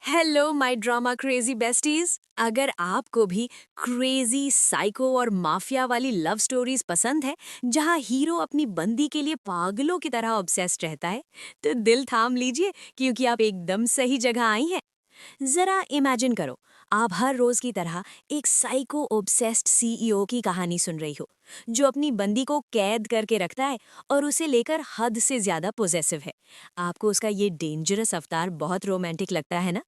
Hello my drama crazy besties. अगर आपको भी क्रेजी साइको और माफिया वाली लव स्टोरीज पसंद है जहां हीरो अपनी बंदी के लिए पागलों की तरह ऑब्सेस्ड रहता है, तो दिल थाम लीजिए क्योंकि आप एकदम सही जगह आई हैं। जरा इमेजिन करो, आप हर रोज की तरह एक साइको ओब्सेस्ड सीईओ की कहानी सुन रही हो, जो अपनी बंदी को कैद करके रखता है और उसे लेकर हद से ज्यादा पोजेसिव है। आपको उसका ये डेंजरस अवतार बहुत रोमांटिक लगता है ना?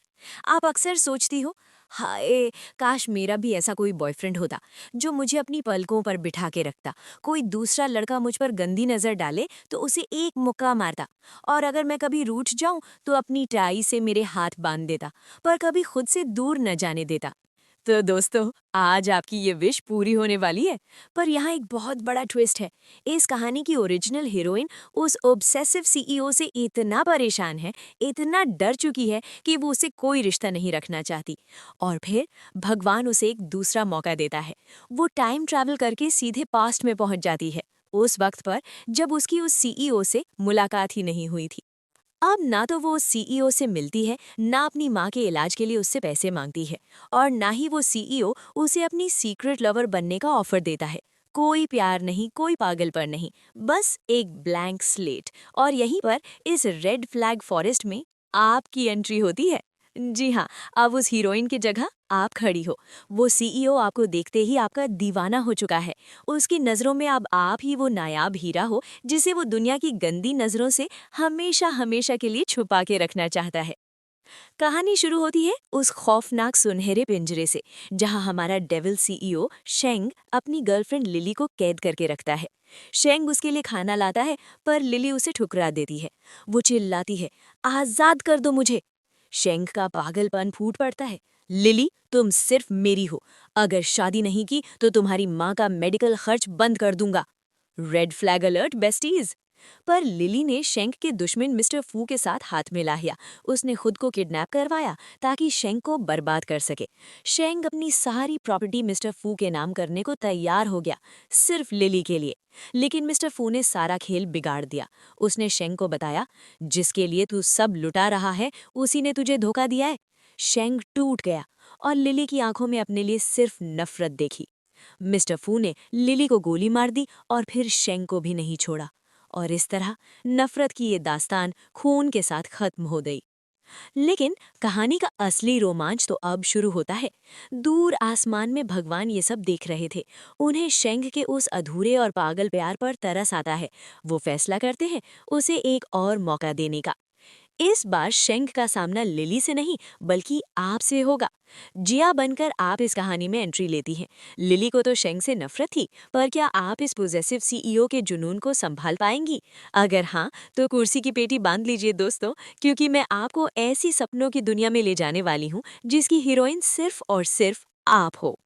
आप अक्सर सोचती हो, हाय काश मेरा भी ऐसा कोई बॉयफ्रेंड होता जो मुझे अपनी पलकों पर बिठा के रखता, कोई दूसरा लड़का मुझ पर गंदी नजर डाले तो उसे एक मुक्का मारता, और अगर मैं कभी रूठ जाऊं तो अपनी टाई से मेरे हाथ बांध देता, पर कभी खुद से दूर न जाने देता। तो दोस्तों, आज आपकी ये विश पूरी होने वाली है। पर यहाँ एक बहुत बड़ा ट्विस्ट है। इस कहानी की ओरिजिनल हीरोइन उस ऑब्सेसिव सीईओ से इतना परेशान है, इतना डर चुकी है कि वो उसे कोई रिश्ता नहीं रखना चाहती। और फिर भगवान उसे एक दूसरा मौका देता है। वो टाइम ट्रैवल करके सीधे पास्ट में पहुंच जाती है, उस वक्त पर जब उसकी उस सीईओ से मुलाकात ही नहीं हुई थी। अब ना तो वो सीईओ से मिलती है, ना अपनी माँ के इलाज के लिए उससे पैसे मांगती है, और ना ही वो सीईओ उसे अपनी सीक्रेट लवर बनने का ऑफर देता है। कोई प्यार नहीं, कोई पागलपन नहीं, बस एक ब्लैंक स्लेट। और यहीं पर इस रेड फ्लैग फॉरेस्ट में आपकी एंट्री होती है। जी हाँ, अब उस हीरोइन की जगह आप खड़ी हो। वो सीईओ आपको देखते ही आपका दीवाना हो चुका है। उसकी नज़रों में अब आप ही वो नायाब हीरा हो जिसे वो दुनिया की गंदी नज़रों से हमेशा हमेशा के लिए छुपा के रखना चाहता है। कहानी शुरू होती है उस खौफनाक सुनहरे पिंजरे से, जहां हमारा डेविल सीईओ शेंग अपनी गर्लफ्रेंड लिली को कैद करके रखता है। शेंग उसके लिए खाना लाता है, पर लिली उसे ठुकरा देती है। वो चिल्लाती है, आजाद कर दो मुझे। शेंग का पागलपन फूट पड़ता है। लिली, तुम सिर्फ मेरी हो। अगर शादी नहीं की तो तुम्हारी माँ का मेडिकल खर्च बंद कर दूंगा। Red flag alert besties. पर लिली ने शेंग के दुश्मन मिस्टर फू के साथ हाथ मिलाया। उसने खुद को किडनैप करवाया ताकि शेंग को बर्बाद कर सके। शेंग अपनी सारी प्रॉपर्टी मिस्टर फू के नाम करने को तैयार हो गया, सिर्फ लिली के लिए। लेकिन मिस्टर फू ने सारा खेल बिगाड़ दिया। उसने शेंग को बताया, जिसके लिए तू सब लुटा रहा है उसी ने तुझे धोखा दिया है। शेंग टूट गया और लिली की आंखों में अपने लिए सिर्फ नफरत देखी। मिस्टर फू ने लिली को गोली मार दी और फिर शेंग को भी नहीं छोड़ा। और इस तरह नफरत की ये दास्तान खून के साथ खत्म हो गई। लेकिन कहानी का असली रोमांच तो अब शुरू होता है। दूर आसमान में भगवान ये सब देख रहे थे। उन्हें शेंग के उस अधूरे और पागल प्यार पर तरस आता है। वो फैसला करते हैं उसे एक और मौका देने का। इस बार शेंग का सामना लिली से नहीं, बल्कि आपसे होगा। जिया बनकर आप इस कहानी में एंट्री लेती हैं। लिली को तो शेंग से नफरत थी, पर क्या आप इस पोजेसिव सीईओ के जुनून को संभाल पाएंगी? अगर हाँ, तो कुर्सी की पेटी बांध लीजिए दोस्तों, क्योंकि मैं आपको ऐसी सपनों की दुनिया में ले जाने वाली हूँ जिसकी हीरोइन सिर्फ और सिर्फ आप हो।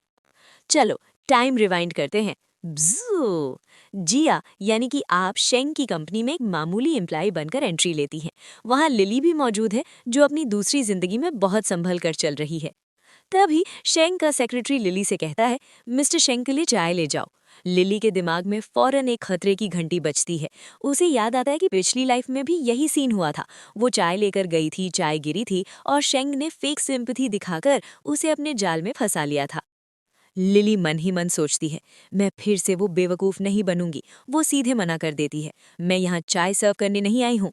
चलो, टाइम रिवाइंड करते हैं। ब्जू। जिया यानी कि आप शेंग की कंपनी में एक मामूली एम्प्लॉय बनकर एंट्री लेती हैं। वहाँ लिली भी मौजूद है, जो अपनी दूसरी जिंदगी में बहुत संभल कर चल रही है। तभी शेंग का सेक्रेटरी लिली से कहता है, मिस्टर शेंग के लिए चाय ले जाओ। लिली के दिमाग में फौरन एक खतरे की घंटी बजती है। उसे याद आता है कि पिछली लाइफ में भी यही सीन हुआ था। वो चाय लेकर गई थी, चाय गिरी थी और शेंग ने फेक सिंपैथी दिखाकर उसे अपने जाल में फंसा लिया था। लिली मन ही मन सोचती है, मैं फिर से वो बेवकूफ नहीं बनूंगी। वो सीधे मना कर देती है, मैं यहाँ चाय सर्व करने नहीं आई हूँ।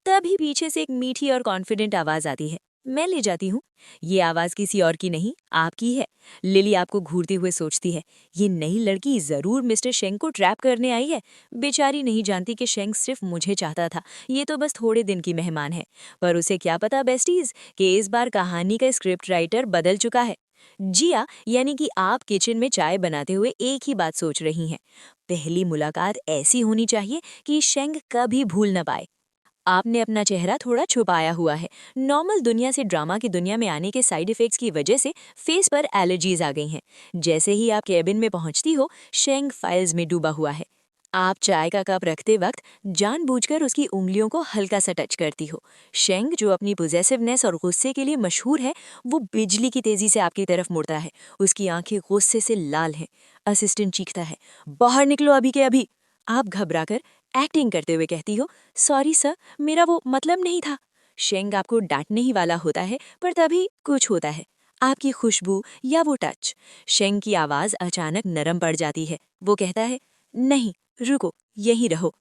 तभी पीछे से एक मीठी और कॉन्फिडेंट आवाज आती है, मैं ले जाती हूँ। ये आवाज किसी और की नहीं, आपकी है। लिली आपको घूरते हुए सोचती है, ये नई लड़की जरूर मिस्टर शेंग को ट्रैप करने आई है। बेचारी नहीं जानती कि शेंग सिर्फ मुझे चाहता था, ये तो बस थोड़े दिन की मेहमान है। पर उसे क्या पता बेस्टीज, कि इस बार कहानी का स्क्रिप्ट राइटर बदल चुका है। जिया यानी कि आप किचन में चाय बनाते हुए एक ही बात सोच रही हैं, पहली मुलाकात ऐसी होनी चाहिए कि शेंग कभी भूल न पाए। आपने अपना चेहरा थोड़ा छुपाया हुआ है। नॉर्मल दुनिया से ड्रामा की दुनिया में आने के साइड इफेक्ट्स की वजह से फेस पर एलर्जीज आ गई हैं। जैसे ही आप केबिन में पहुंचती हो, शेंग फाइल्स में डूबा हुआ है। आप चाय का कप रखते वक्त जानबूझकर उसकी उंगलियों को हल्का सा टच करती हो। शेंग, जो अपनी पोजेसिवनेस और गुस्से के लिए मशहूर है, वो बिजली की तेजी से आपकी तरफ मुड़ता है। उसकी आंखें गुस्से से लाल हैं। असिस्टेंट चीखता है, बाहर निकलो अभी के अभी। आप घबराकर एक्टिंग करते हुए कहती हो, सॉरी सर, मेरा वो मतलब नहीं था। शेंग आपको डांटने ही वाला होता है, पर तभी कुछ होता है, आपकी खुशबू या वो टच। शेंग की आवाज अचानक नरम पड़ जाती है। वो कहता है, नहीं, रुको, यहीं रहो।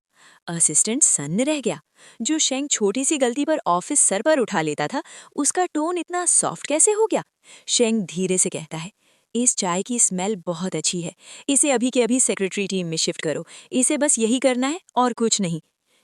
असिस्टेंट सन्न रह गया। जो शेंग छोटी सी गलती पर ऑफिस सर पर उठा लेता था, उसका टोन इतना सॉफ्ट कैसे हो गया? शेंग धीरे से कहता है, इस चाय की स्मेल बहुत अच्छी है, इसे अभी के अभी सेक्रेटरी टीम में शिफ्ट करो, इसे बस यही करना है और कुछ नहीं।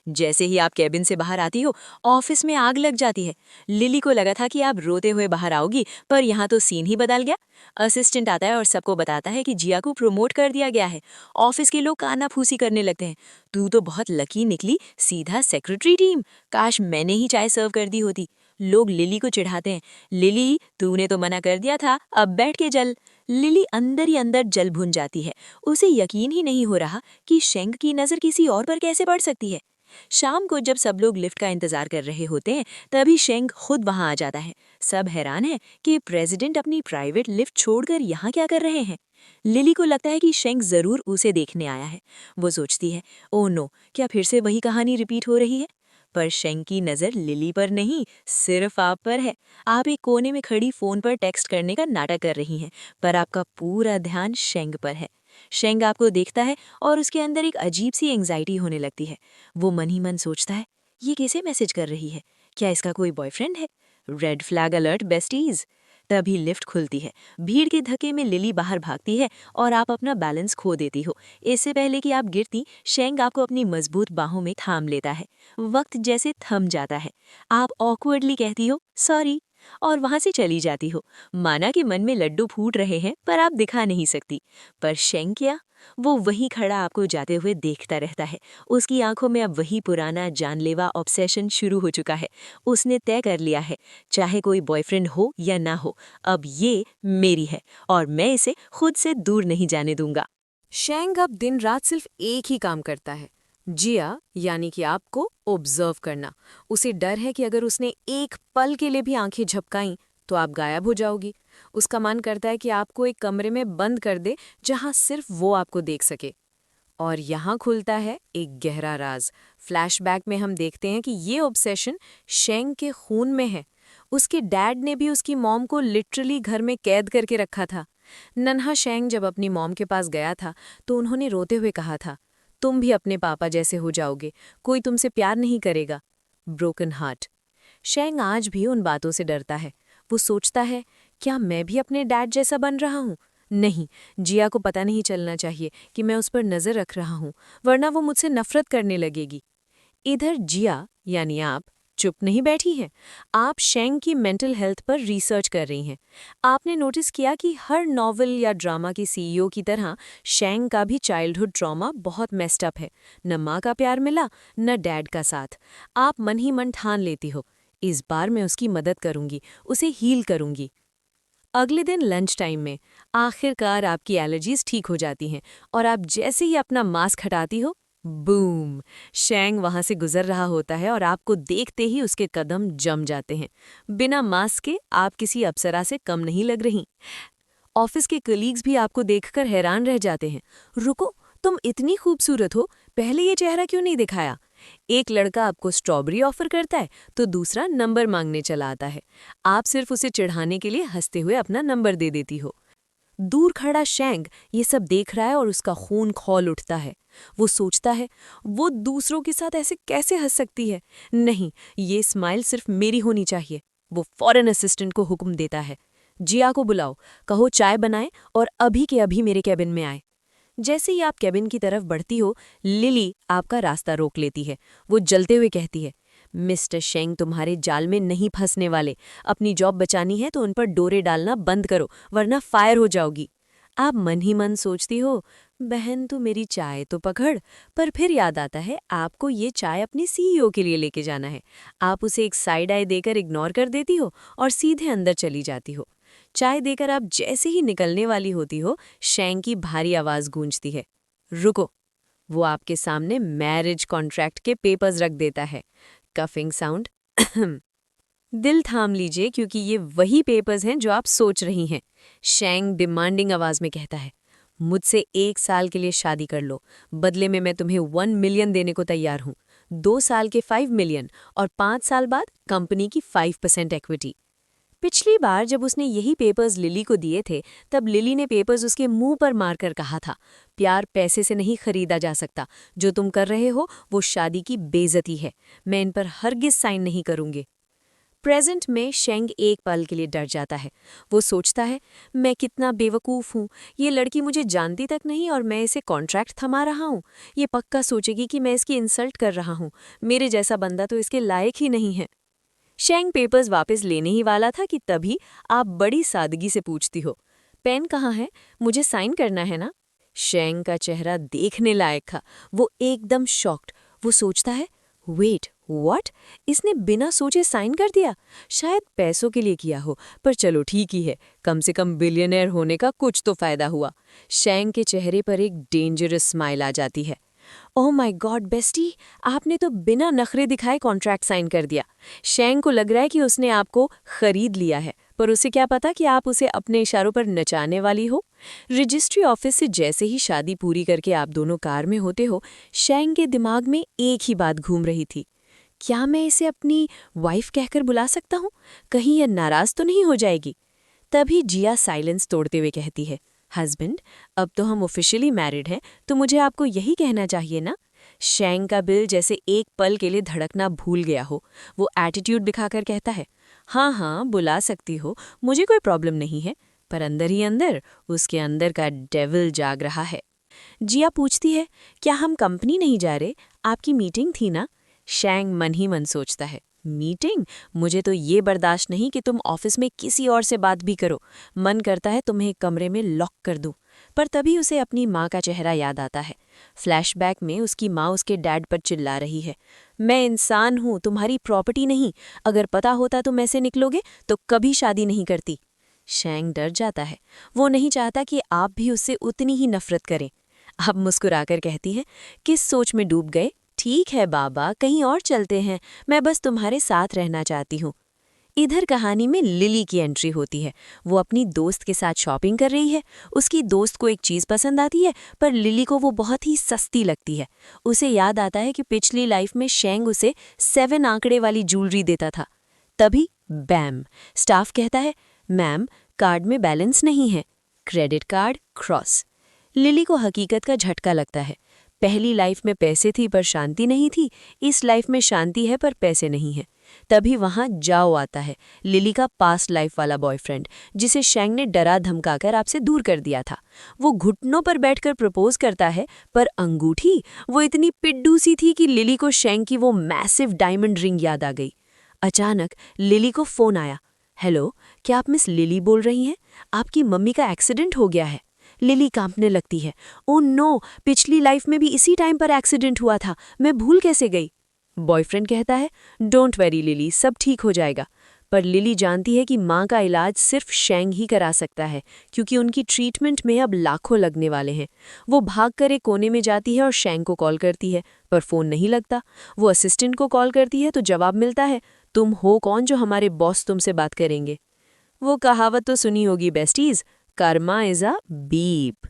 जैसे ही आप कैबिन से बाहर आती हो, ऑफिस में आग लग जाती है। लिली को लगा था कि आप रोते हुए बाहर आओगी, पर यहाँ तो सीन ही बदल गया। असिस्टेंट आता है और सबको बताता है कि जिया को प्रमोट कर दिया गया है। ऑफिस के लोग कानाफूसी करने लगते हैं, तू तो बहुत लकी निकली, सीधा सेक्रेटरी टीम, काश मैंने ही चाय सर्व कर दी होती। लोग लिली को चिढ़ाते हैं, लिली तूने तो मना कर दिया था, अब बैठ के जल। लिली अंदर ही अंदर जल भुन जाती है। उसे यकीन ही नहीं हो रहा कि शेंग की नजर किसी और पर कैसे पड़ सकती है। शाम को जब सब लोग लिफ्ट का इंतजार कर रहे होते हैं, तभी शेंग खुद वहां आ जाता है। सब हैरान है कि प्रेसिडेंट अपनी प्राइवेट लिफ्ट छोड़कर यहाँ क्या कर रहे हैं। लिली को लगता है कि शेंग जरूर उसे देखने आया है। वो सोचती है, ओ नो, क्या फिर से वही कहानी रिपीट हो रही है? पर शेंग की नजर लिली पर नहीं, सिर्फ आप पर है। आप एक कोने में खड़ी फोन पर टेक्स्ट करने का नाटक कर रही हैं, पर आपका पूरा ध्यान शेंग पर है। शेंग आपको देखता है और उसके अंदर एक अजीब सी एंग्जाइटी होने लगती है। वो मन ही मन सोचता है, ये कैसे मैसेज कर रही है? क्या इसका कोई बॉयफ्रेंड है? Red flag alert besties. तभी लिफ्ट खुलती है। भीड़ के धक्के में लिली बाहर भागती है और आप अपना बैलेंस खो देती हो। इससे पहले कि आप गिरती, शेंग आपको अपनी मजबूत बाहों में थाम लेता है। वक्त जैसे थम जाता है। आप ऑकवर्डली कहती हो, सॉरी, और वहां से चली जाती हो। माना कि मन में लड्डू फूट रहे हैं, पर आप दिखा नहीं सकती। पर शेंग क्या? वो वहीं खड़ा आपको जाते हुए देखता रहता है। उसकी आंखों में अब वही पुराना जानलेवा ऑब्सेशन शुरू हो चुका है। उसने तय कर लिया है, चाहे कोई बॉयफ्रेंड हो या ना हो, अब ये मेरी है और मैं इसे खुद से दूर नहीं जाने दूंगा। शेंग अब दिन रात सिर्फ एक ही काम करता है, जिया यानी कि आपको ऑब्जर्व करना। उसे डर है कि अगर उसने एक पल के लिए भी आंखें झपकाईं तो आप गायब हो जाओगी। उसका मन करता है कि आपको एक कमरे में बंद कर दे जहां सिर्फ वो आपको देख सके। और यहाँ खुलता है एक गहरा राज। फ्लैशबैक में हम देखते हैं कि ये ऑब्सेशन शेंग के खून में है। उसके डैड ने भी उसकी मॉम को लिटरली घर में कैद करके रखा था। नन्हा शेंग जब अपनी मॉम के पास गया था तो उन्होंने रोते हुए कहा था, तुम भी अपने पापा जैसे हो जाओगे, कोई तुमसे प्यार नहीं करेगा। Broken heart. शेंग आज भी उन बातों से डरता है। वो सोचता है, क्या मैं भी अपने डैड जैसा बन रहा हूँ? नहीं, जिया को पता नहीं चलना चाहिए कि मैं उस पर नजर रख रहा हूँ, वरना वो मुझसे नफरत करने लगेगी। इधर जिया यानी आप चुप नहीं बैठी हैं। आप शेंग की मेंटल हेल्थ पर रिसर्च कर रही हैं। आपने नोटिस किया कि हर नॉवल या ड्रामा की सीईओ की तरह शेंग का भी चाइल्डहुड ट्रॉमा बहुत मेस्ड अप है। न माँ का प्यार मिला, न डैड का साथ। आप मन ही मन ठान लेती हो, इस बार मैं उसकी मदद करूंगी, उसे हील करूंगी। अगले दिन लंच टाइम में आखिरकार आपकी एलर्जीज ठीक हो जाती हैं और आप जैसे ही अपना मास्क हटाती हो, बूम, शेंग वहां से गुजर रहा होता है और आपको देखते ही उसके कदम जम जाते हैं। बिना मास्क के आप किसी अप्सरा से कम नहीं लग रही। ऑफिस के कलीग्स भी आपको देखकर हैरान रह जाते हैं। रुको, तुम इतनी खूबसूरत हो, पहले ये चेहरा क्यों नहीं दिखाया? एक लड़का आपको स्ट्रॉबेरी ऑफर करता है तो दूसरा नंबर मांगने चला आता है। आप सिर्फ उसे चिढ़ाने के लिए हंसते हुए अपना नंबर दे देती हो। दूर खड़ा शेंग ये सब देख रहा है और उसका खून खौल उठता है। वो सोचता है, वो दूसरों के साथ ऐसे कैसे हंस सकती है? नहीं, ये स्माइल सिर्फ मेरी होनी चाहिए। वो फॉरेन असिस्टेंट को हुक्म देता है, जिया को बुलाओ, कहो चाय बनाए और अभी के अभी मेरे कैबिन में आए। जैसे ही आप कैबिन की तरफ बढ़ती हो, लिली आपका रास्ता रोक लेती है। वो जलते हुए कहती है, मिस्टर शेंग तुम्हारे जाल में नहीं फंसने वाले। अपनी जॉब बचानी है तो उन पर डोरे डालना बंद करो, वरना फायर हो जाओगी। आप मन ही मन सोचती हो, बहन तू मेरी चाय तो पकड़। पर फिर याद आता है आपको ये चाय अपनी सीईओ के लिए लेके जाना है। आप उसे एक साइड आई देकर इग्नोर कर देती हो और सीधे अंदर चली जाती हो। चाय देकर आप जैसे ही निकलने वाली होती हो, शेंग की भारी आवाज गूंजती है, रुको। वो आपके सामने मैरिज कॉन्ट्रैक्ट के पेपर्स रख देता है। Coughing sound. दिल थाम लीजिए क्योंकि ये वही पेपर्स हैं जो आप सोच रही हैं। शेंग डिमांडिंग आवाज में कहता है, मुझसे 1 साल के लिए शादी कर लो, बदले में मैं तुम्हें 1 मिलियन देने को तैयार हूं। 2 साल के 5 मिलियन और 5 साल बाद कंपनी की 5% इक्विटी। पिछली बार जब उसने यही पेपर्स लिली को दिए थे, तब लिली ने पेपर्स उसके मुंह पर मारकर कहा था, प्यार पैसे से नहीं खरीदा जा सकता, जो तुम कर रहे हो वो शादी की बेइज्जती है, मैं इन पर हरगिज साइन नहीं करूंगी। प्रेजेंट में शेंग एक पल के लिए डर जाता है। वो सोचता है, मैं कितना बेवकूफ़ हूँ, ये लड़की मुझे जानती तक नहीं और मैं इसे कॉन्ट्रैक्ट थमा रहा हूँ। ये पक्का सोचेगी कि मैं इसकी इंसल्ट कर रहा हूँ, मेरे जैसा बंदा तो इसके लायक ही नहीं है। शेंग पेपर्स वापस लेने ही वाला था कि तभी आप बड़ी सादगी से पूछती हो, पेन कहाँ है, मुझे साइन करना है ना। शेंग का चेहरा देखने लायक था। वो एकदम शॉक्ड। वो सोचता है, वेट व्हाट, इसने बिना सोचे साइन कर दिया। शायद पैसों के लिए किया हो, पर चलो ठीक ही है, कम से कम बिलियनर होने का कुछ तो फायदा हुआ। शेंग के चेहरे पर एक डेंजरस स्माइल आ जाती है। ओह माय गॉड बेस्टी, आपने तो बिना नखरे दिखाए कॉन्ट्रैक्ट साइन कर दिया। शेंग को लग रहा है कि उसने आपको खरीद लिया है, पर उसे क्या पता कि आप उसे अपने इशारों पर नचाने वाली हो। रजिस्ट्री ऑफिस से जैसे ही शादी पूरी करके आप दोनों कार में होते हो, शेंग के दिमाग में एक ही बात घूम रही थी, क्या मैं इसे अपनी वाइफ कहकर बुला सकता हूँ? कहीं यह नाराज तो नहीं हो जाएगी? तभी जिया साइलेंस तोड़ते हुए कहती है, हस्बैंड, अब तो हम ऑफिशियली मैरिड हैं, तो मुझे आपको यही कहना चाहिए ना। शेंग का बिल जैसे एक पल के लिए धड़कना भूल गया हो। वो एटीट्यूड दिखाकर कहता है, हाँ हाँ बुला सकती हो, मुझे कोई प्रॉब्लम नहीं है। पर अंदर ही अंदर उसके अंदर का डेविल जाग रहा है। जिया पूछती है, क्या हम कंपनी नहीं जा रहे? आपकी मीटिंग थी ना? शेंग मन ही मन सोचता है, मीटिंग? मुझे तो ये बर्दाश्त नहीं कि तुम ऑफिस में किसी और से बात भी करो। मन करता है तुम्हें एक कमरे में लॉक कर दूं। पर तभी उसे अपनी माँ का चेहरा याद आता है। फ्लैशबैक में उसकी माँ उसके डैड पर चिल्ला रही है, मैं इंसान हूँ, तुम्हारी प्रॉपर्टी नहीं। अगर पता होता तुम ऐसे निकलोगे तो कभी शादी नहीं करती। शेंग डर जाता है। वो नहीं चाहता कि आप भी उससे उतनी ही नफरत करें। अब मुस्कुराकर कहती है, किस सोच में डूब गए? ठीक है बाबा, कहीं और चलते हैं, मैं बस तुम्हारे साथ रहना चाहती हूँ। इधर कहानी में लिली की एंट्री होती है। वो अपनी दोस्त के साथ शॉपिंग कर रही है। उसकी दोस्त को एक चीज़ पसंद आती है, पर लिली को वो बहुत ही सस्ती लगती है। उसे याद आता है कि पिछली लाइफ में शेंग उसे 7 आंकड़े वाली ज्वेलरी देता था। तभी बैम, स्टाफ कहता है, मैम कार्ड में बैलेंस नहीं है। Credit card cross. लिली को हकीकत का झटका लगता है। पहली लाइफ में पैसे थी पर शांति नहीं थी, इस लाइफ में शांति है पर पैसे नहीं है। तभी वहां जाओ आता है, लिली का पास्ट लाइफ वाला बॉयफ्रेंड, जिसे शेंग ने डरा धमकाकर आपसे दूर कर दिया था। वो घुटनों पर बैठकर प्रपोज करता है, पर अंगूठी वो इतनी पिड्डू सी थी कि लिली को शेंग की वो मैसिव डायमंड रिंग याद आ गई। अचानक लिली को फोन आया। हेलो, क्या आप मिस लिली बोल रही हैं? आपकी मम्मी का एक्सीडेंट हो गया है। लिली कांपने लगती है। ओह नो, पिछली लाइफ में भी इसी टाइम पर एक्सीडेंट हुआ था, मैं भूल कैसे गई? बॉयफ्रेंड कहता है, डोंट वरी लिली, सब ठीक हो जाएगा। पर लिली जानती है कि माँ का इलाज सिर्फ शेंग ही करा सकता है, क्योंकि उनकी ट्रीटमेंट में अब लाखों लगने वाले हैं। वो भागकर एक कोने में जाती है और शेंग को कॉल करती है, पर फोन नहीं लगता। वो असिस्टेंट को कॉल करती है तो जवाब मिलता है, तुम हो कौन जो हमारे बॉस तुमसे बात करेंगे? वो कहावत तो सुनी होगी besties, Karma is a beep.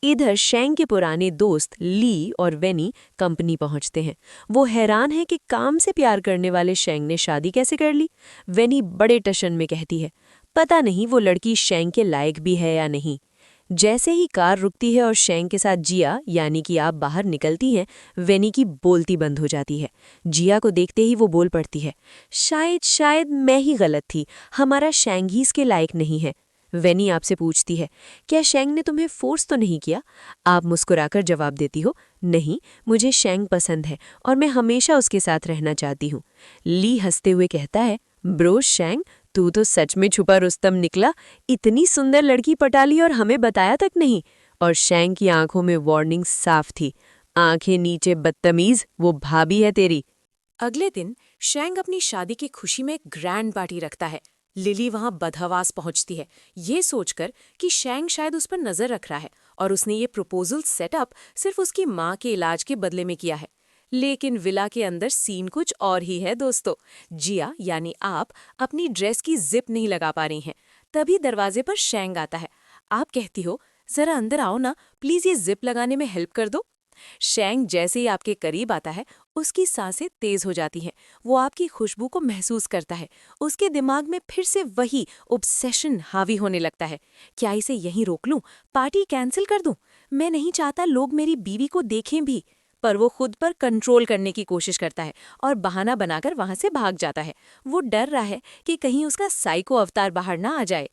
इधर शेंग के पुराने दोस्त ली और वेनी कंपनी पहुंचते हैं। वो हैरान है कि काम से प्यार करने वाले शेंग ने शादी कैसे कर ली। वेनी बड़े टशन में कहती है, पता नहीं वो लड़की शेंग के लायक भी है या नहीं। जैसे ही कार रुकती है और शेंग के साथ जिया यानी कि आप बाहर निकलती हैं, वेनी की बोलती बंद हो जाती है। जिया को देखते ही वो बोल पड़ती है, शायद मैं ही गलत थी, हमारा शेंग ही इसके लायक नहीं है। वेनी आपसे पूछती है, क्या शेंग ने तुम्हें फोर्स तो नहीं किया? आप मुस्कुराकर जवाब देती हो, नहीं, मुझे शेंग पसंद है और मैं हमेशा उसके साथ रहना चाहती हूँ। ली हंसते हुए कहता है, ब्रो शेंग, तू तो सच में छुपा रुस्तम निकला, इतनी सुंदर लड़की पटा ली और हमें बताया तक नहीं। और शेंग की आंखों में वार्निंग साफ थी, आंखें नीचे बदतमीज, वो भाभी है तेरी। अगले दिन शेंग अपनी शादी की खुशी में एक ग्रैंड पार्टी रखता है। लिली वहां बदहवास पहुंचती है, ये सोचकर कि शेंग शायद उस पर नजर रख रहा है और उसने ये प्रपोजल सेटअप सिर्फ उसकी माँ के इलाज के बदले में किया है। लेकिन विला के अंदर सीन कुछ और ही है दोस्तों। जिया यानी आप अपनी ड्रेस की जिप नहीं लगा पा रही हैं। तभी दरवाजे पर शेंग आता है। आप कहती हो, जरा अंदर आओ ना, प्लीज ये जिप लगाने में हेल्प कर दो। शेंग जैसे ही आपके करीब आता है, उसकी सांसें तेज हो जाती हैं, वो आपकी खुशबू को महसूस करता है, उसके दिमाग में फिर से वही ऑब्सेशन हावी होने लगता है। क्या इसे यहीं रोक लूं? पार्टी कैंसिल कर दूं? मैं नहीं चाहता लोग मेरी बीवी को देखें भी। पर वो खुद पर कंट्रोल करने की कोशिश करता है और बहाना बनाकर वहां से भाग जाता है। वो डर रहा है कि कहीं उसका साइको अवतार बाहर ना आ जाए।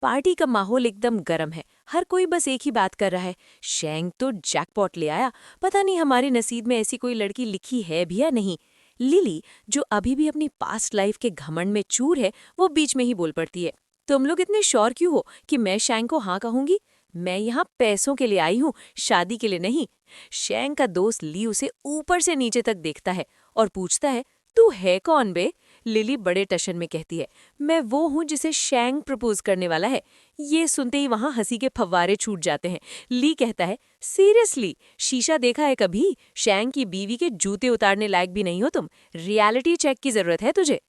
पार्टी का माहौल एकदम गर्म है, हर कोई बस एक ही बात कर रहा है, शैंग तो जैकपॉट ले आया, पता नहीं हमारे नसीब में ऐसी कोई लड़की लिखी है भी या नहीं। लिली, जो अभी भी अपनी पास्ट लाइफ के घमंड में चूर है, वो बीच में ही बोल पड़ती है, तुम लोग इतने श्योर क्यों हो कि मैं शैंग को हाँ कहूंगी? मैं यहाँ पैसों के लिए आई हूँ, शादी के लिए नहीं। शैंग का दोस्त ली उसे ऊपर से नीचे तक देखता है और पूछता है, तू है कौन बे? लिली बड़े टशन में कहती है, मैं वो हूँ जिसे शैंग प्रपोज करने वाला है। ये सुनते ही वहां हंसी के फव्वारे छूट जाते हैं। ली कहता है, सीरियसली शीशा देखा है कभी? शैंग की बीवी के जूते उतारने लायक भी नहीं हो तुम, रियलिटी चेक की जरूरत है तुझे।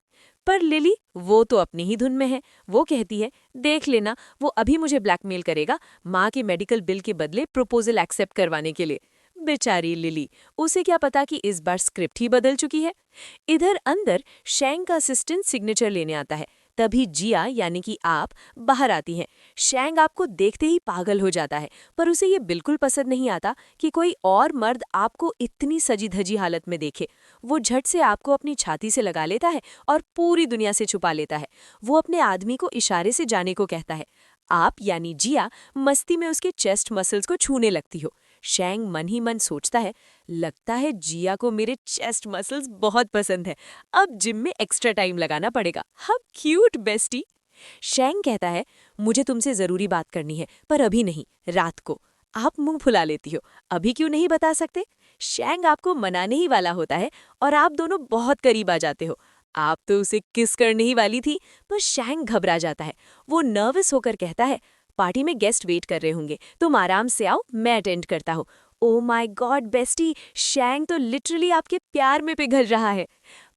पर लिली वो तो अपनी ही धुन में है। वो कहती है, देख लेना, वो अभी मुझे ब्लैकमेल करेगा माँ के मेडिकल बिल के बदले प्रपोजल एक्सेप्ट करवाने के लिए। बेचारी लिली, उसे क्या पता कि इस बार स्क्रिप्ट ही बदल चुकी है। इधर अंदर शैंग का असिस्टेंट सिग्नेचर लेने आता है। तभी जिया यानी कि आप बाहर आती हैं। शैंग आपको देखते ही पागल हो जाता है, पर उसे ये बिल्कुल पसंद नहीं आता कि कोई और मर्द आपको इतनी सजी धजी हालत में देखे। वो झट से आपको अपनी छाती से लगा लेता है और पूरी दुनिया से छुपा लेता है। वो अपने आदमी को इशारे से जाने को कहता है। आप यानी जिया मस्ती में उसके चेस्ट मसल्स को छूने लगती हो। शैंग मन ही मन सोचता है, लगता है जिया को मेरे चेस्ट मसल्स बहुत पसंद है, अब जिम में एक्स्ट्रा टाइम लगाना पड़ेगा। How cute bestie. शैंग कहता है, मुझे तुमसे जरूरी बात करनी है, पर अभी नहीं, रात को। आप मुंह फुला लेती हो, अभी क्यों नहीं बता सकते? शैंग आपको मनाने ही वाला होता है और आप दोनों बहुत करीब आ जाते हो। आप तो उसे किस करने ही वाली थी, पर शैंग घबरा जाता है। वो नर्वस होकर कहता है, पार्टी में गेस्ट वेट कर रहे होंगे, तुम आराम से आओ, मैं अटेंड करता हूँ। ओ माय गॉड बेस्टी, शैंग तो लिटरली आपके प्यार में पिघल रहा है।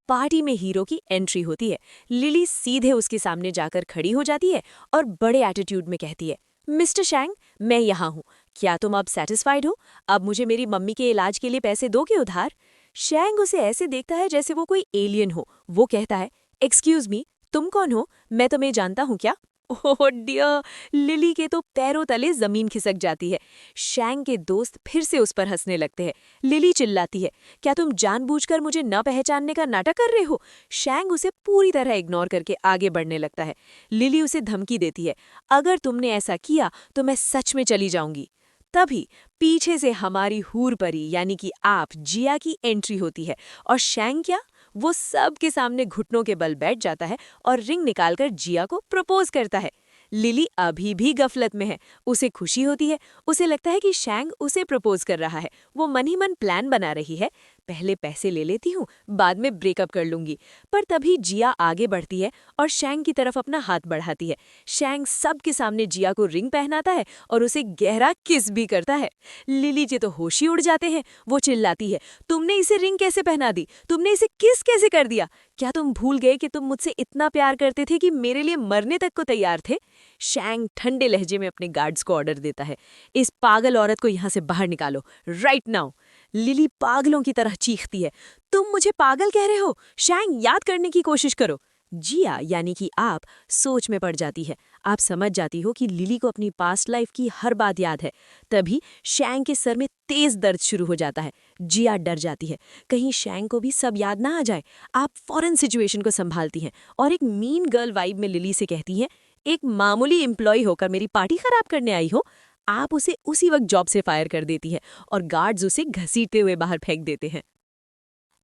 पार्टी में हीरो की एंट्री होती है। लिली सीधे उसके सामने जाकर खड़ी हो जाती है और बड़े एटीट्यूड में कहती है, मिस्टर शैंग, मैं यहाँ हूँ, क्या तुम अब सेटिस्फाइड हो? अब मुझे मेरी मम्मी के इलाज के लिए पैसे दोगे उधार? शैंग उसे ऐसे देखता है जैसे वो कोई एलियन हो। वो कहता है, एक्सक्यूज मी, तुम कौन हो? मैं तुम्हें जानता हूँ क्या? ओह डियर, लिली के तो पैरों तले जमीन खिसक जाती है। शैंग के दोस्त फिर से उस पर हंसने लगते हैं। लिली चिल्लाती है, क्या तुम जानबूझकर मुझे न पहचानने का नाटक कर रहे हो? शैंग उसे पूरी तरह इग्नोर करके आगे बढ़ने लगता है। लिली उसे धमकी देती है, अगर तुमने ऐसा किया तो मैं सच में चली जाऊंगी। तभी पीछे से हमारी हूर परी यानी कि आप जिया की एंट्री होती है और शैंग क्या, वो सबके सामने घुटनों के बल बैठ जाता है और रिंग निकालकर जिया को प्रपोज करता है। लिली अभी भी गफलत में है। उसे खुशी होती है, उसे लगता है कि शैंग उसे प्रपोज कर रहा है। वो मन ही मन प्लान बना रही है, पहले पैसे ले लेती हूँ, बाद में ब्रेकअप कर लूंगी। पर तभी जिया आगे बढ़ती है और शैंग की तरफ अपना हाथ बढ़ाती है। शैंग सबके सामने जिया को रिंग पहनाता है और उसे गहरा किस भी करता है। लिली जी तो होश ही उड़ जाते हैं। वो चिल्लाती है, तुमने इसे रिंग कैसे पहना दी? तुमने इसे किस कैसे कर दिया? क्या तुम भूल गए कि तुम मुझसे इतना प्यार करते थे कि मेरे लिए मरने तक को तैयार थे? शैंग ठंडे लहजे में अपने गार्ड्स को ऑर्डर देता है, इस पागल औरत को यहाँ से बाहर निकालो, राइट नाउ। लिली पागलों की तरह चीखती है, तुम मुझे पागल कह रहे हो? शैंग, याद करने की कोशिश करो। जिया यानी कि आप सोच में पड़ जाती है। आप समझ जाती हो कि लिली को अपनी पास्ट लाइफ की हर बात याद है। तभी शैंग के सर में तेज दर्द शुरू हो जाता है। जिया डर जाती है, कहीं शैंग को भी सब याद ना आ जाए। आप फौरन सिचुएशन को संभालती हैं और एक मीन गर्ल वाइब में लिली से कहती हैं, एक मामूली एम्प्लॉय होकर मेरी पार्टी खराब करने आई हो? आप उसे उसी वक्त जॉब से फायर कर देती है और गार्ड्स उसे घसीटते हुए बाहर फेंक देते हैं।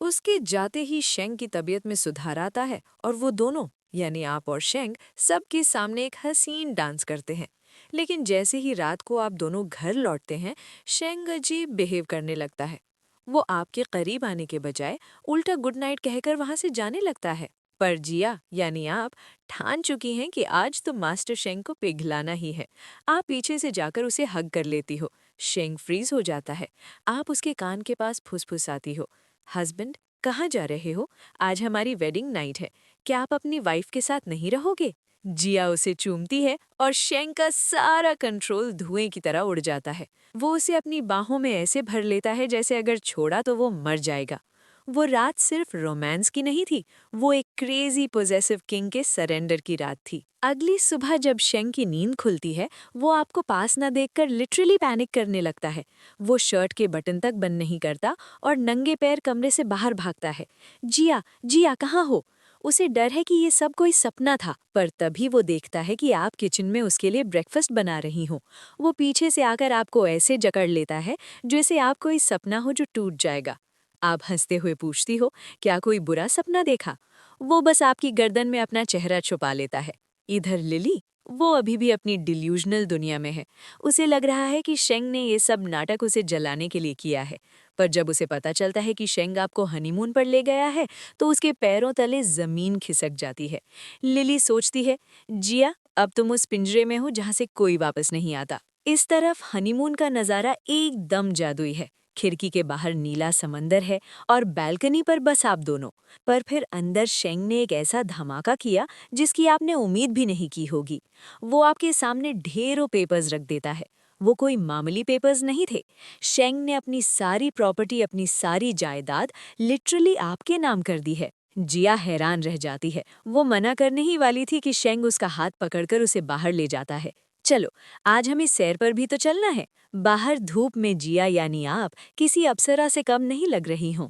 उसके जाते ही शेंग की तबीयत में सुधार आता है और वो दोनों यानी आप और शेंग सबके सामने एक हसीन डांस करते हैं। लेकिन जैसे ही रात को आप दोनों घर लौटते हैं, शेंग अजीब बिहेव करने लगता है। वो आपके करीब आने के बजाय उल्टा गुड नाइट कहकर वहां से जाने लगता है। पर जिया यानी आप ठान चुकी हैं कि आज तो मास्टर शेंग को पिघलाना ही है। आप पीछे से जाकर उसे हग कर लेती हो। शेंग फ्रीज हो जाता है। आप उसके कान के पास फुसफुसाती हो, हस्बैंड, कहाँ जा रहे हो? आज हमारी वेडिंग नाइट है, क्या आप अपनी वाइफ के साथ नहीं रहोगे? जिया उसे चूमती है और शेंग का सारा कंट्रोल धुएं की तरह उड़ जाता है। वो उसे अपनी बाहों में ऐसे भर लेता है जैसे अगर छोड़ा तो वो मर जाएगा। वो रात सिर्फ रोमांस की नहीं थी, वो एक क्रेजी पोजेसिव किंग के सरेंडर की रात थी। अगली सुबह जब शेंग की नींद खुलती है, वो आपको पास न देखकर लिटरली पैनिक करने लगता है। वो शर्ट के बटन तक बंद नहीं करता और नंगे पैर कमरे से बाहर भागता है। जिया, जिया कहाँ हो? उसे डर है कि ये सब कोई सपना था, पर तभी वो देखता है कि आप किचन में उसके लिए ब्रेकफास्ट बना रही हो। वो पीछे से आकर आपको ऐसे जकड़ लेता है जैसे आप कोई सपना हो जो टूट जाएगा। आप हंसते हुए पूछती हो, क्या कोई बुरा सपना देखा? वो बस आपकी गर्दन में अपना चेहरा छुपा लेता है। इधर लिली, वो अभी भी अपनी डिल्यूजनल दुनिया में है। उसे लग रहा है कि शेंग ने ये सब नाटक उसे जलाने के लिए किया है। पर जब उसे पता चलता है कि शेंग आपको हनीमून पर ले गया है, तो उसके पैरों तले जमीन खिसक जाती है। लिली सोचती है, जिया, अब तुम उस पिंजरे में हो जहाँ से कोई वापस नहीं आता। इस तरफ हनीमून का नज़ारा एकदम जादुई है। खिड़की के बाहर नीला समंदर है और बालकनी पर बस आप दोनों। पर फिर अंदर शेंग ने एक ऐसा धमाका किया जिसकी आपने उम्मीद भी नहीं की होगी। वो आपके सामने ढेरों पेपर्स रख देता है। वो कोई मामूली पेपर्स नहीं थे। शेंग ने अपनी सारी प्रॉपर्टी, अपनी सारी जायदाद लिटरली आपके नाम कर दी है। जिया हैरान रह जाती है। वो मना करने ही वाली थी कि शेंग उसका हाथ पकड़कर उसे बाहर ले जाता है। चलो, आज हमें सैर पर भी तो चलना है। बाहर धूप में जिया यानी आप किसी अप्सरा से कम नहीं लग रही हों।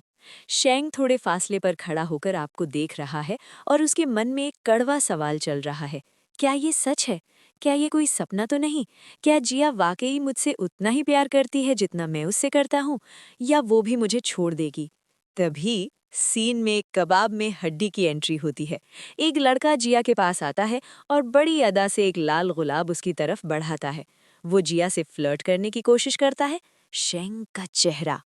शेंग थोड़े फासले पर खड़ा होकर आपको देख रहा है और उसके मन में एक कड़वा सवाल चल रहा है। क्या ये सच है? क्या ये कोई सपना तो नहीं? क्या जिया वाकई मुझसे उतना ही प्यार करती है जितना मैं उससे करता हूँ, या वो भी मुझे छोड़ देगी? तभी सीन में एक कबाब में हड्डी की एंट्री होती है। एक लड़का जिया के पास आता है और बड़ी अदा से एक लाल गुलाब उसकी तरफ बढ़ाता है। वो जिया से फ्लर्ट करने की कोशिश करता है। शेंग का चेहरा,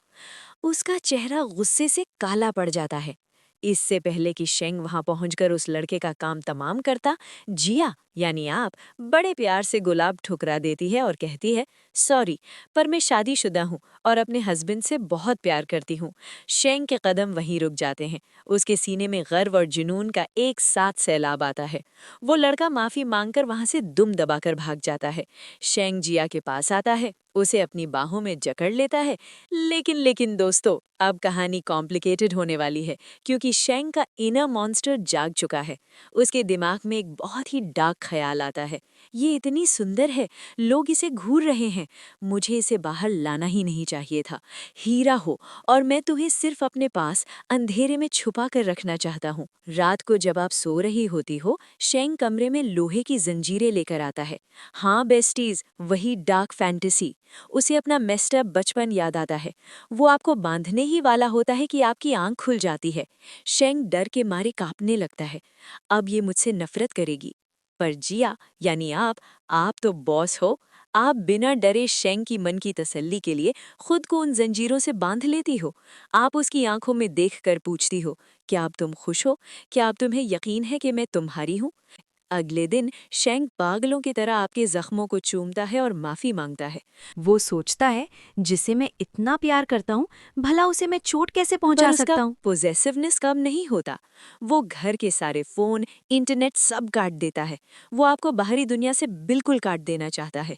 उसका चेहरा गुस्से से काला पड़ जाता है। इससे पहले कि शेंग वहां पहुंचकर उस लड़के का काम तमाम करता, जिया यानी आप बड़े प्यार से गुलाब ठुकरा देती है और कहती है, सॉरी, पर मैं शादीशुदा हूँ और अपने हस्बैंड से बहुत प्यार करती हूँ। शेंग के कदम वहीं रुक जाते हैं। उसके सीने में गर्व और जुनून का एक साथ सैलाब आता है। वो लड़का माफी मांगकर वहां से दुम दबाकर भाग जाता है। शेंग जिया के पास आता है, उसे अपनी बाहों में जकड़ लेता है। लेकिन दोस्तों, अब कहानी कॉम्प्लिकेटेड होने वाली है, क्योंकि शेंग का इनर मॉन्स्टर जाग चुका है। उसके दिमाग में एक बहुत ही डार्क ख्याल आता है। ये इतनी सुंदर है, लोग इसे घूर रहे हैं, मुझे इसे बाहर लाना ही नहीं चाहिए था। हीरा हो और मैं तुम्हें सिर्फ अपने पास अंधेरे में छुपा कर रखना चाहता हूँ। रात को जब आप सो रही होती हो, शेंग कमरे में लोहे की जंजीरें लेकर आता है। हाँ बेस्टीज, वही डार्क फैंटेसी। उसे अपना मेस्ड अप बचपन याद आता है। वो आपको बांधने ही वाला होता है कि आपकी आंख खुल जाती है। शेंग डर के मारे कांपने लगता है। अब ये मुझसे नफरत करेगी। पर जिया यानी आप तो बॉस हो। आप बिना डरे शेंग की मन की तसल्ली के लिए खुद को उन जंजीरों से बांध लेती हो। आप उसकी आंखों में देखकर पूछती हो, क्या अब तुम खुश हो? क्या अब तुम्हें यकीन है कि मैं तुम्हारी हूँ? अगले दिन शेंग पागलों की तरह आपके जख्मों को चूमता है और माफी मांगता है। वो सोचता है, जिसे मैं इतना प्यार करता हूँ, भला उसे मैं चोट कैसे पहुंचा सकता हूँ? पोजेसिवनेस कम नहीं होता। वो घर के सारे फोन, इंटरनेट सब काट देता है। वो आपको बाहरी दुनिया से बिल्कुल काट देना चाहता है।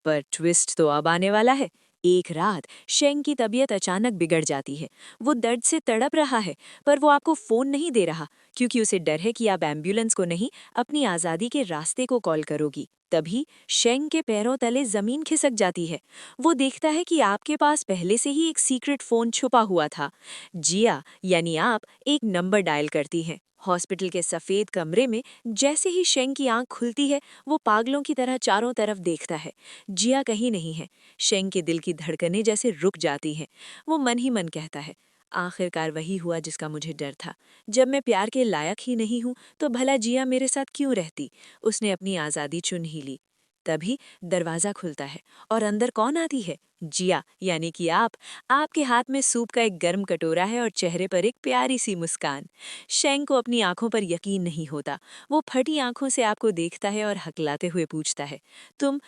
पर ट्विस्ट तो अब आने वाला है। एक रात शेंग की तबीयत अचानक बिगड़ जाती है। वो दर्द से तड़प रहा है, पर वो आपको फोन नहीं दे रहा, क्योंकि उसे डर है कि आप एम्बुलेंस को नहीं, अपनी आज़ादी के रास्ते को कॉल करोगी। तभी शेंग के पैरों तले जमीन खिसक जाती है। वो देखता है कि आपके पास पहले से ही एक सीक्रेट फोन छुपा हुआ था। जिया यानी आप एक नंबर डायल करती हैं। हॉस्पिटल के सफेद कमरे में जैसे ही शेंग की आंख खुलती है, वो पागलों की तरह चारों तरफ देखता है। जिया कहीं नहीं है। शेंग के दिल की धड़कनें जैसे रुक जाती हैं। वो मन ही मन कहता है, आखिरकार वही हुआ जिसका मुझे डर था। जब मैं प्यार के लायक ही नहीं हूं, तो भला जिया मेरे साथ क्यों रहती? उसने अपनी आज़ादी चुन ही ली। तभी दरवाज़ा खुलता है और अंदर कौन आती है? जिया यानी कि आप। आपके हाथ में सूप का एक गर्म कटोरा है और चेहरे पर एक प्यारी सी मुस्कान। शेंग को अपनी आंखों पर यकीन नहीं होता। वो फटी आंखों से आपको देखता है और हकलाते हुए पूछता है, तुम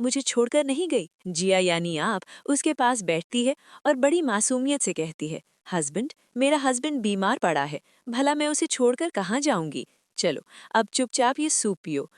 मुझे छोड़कर नहीं गई? जिया यानी आप उसके पास बैठती है और बड़ी मासूमियत से कहती है, हस्बैंड, मेरा हस्बैंड बीमार पड़ा है, भला मैं उसे छोड़कर कहाँ जाऊंगी? चलो, अब चुपचाप ये सूप पियो।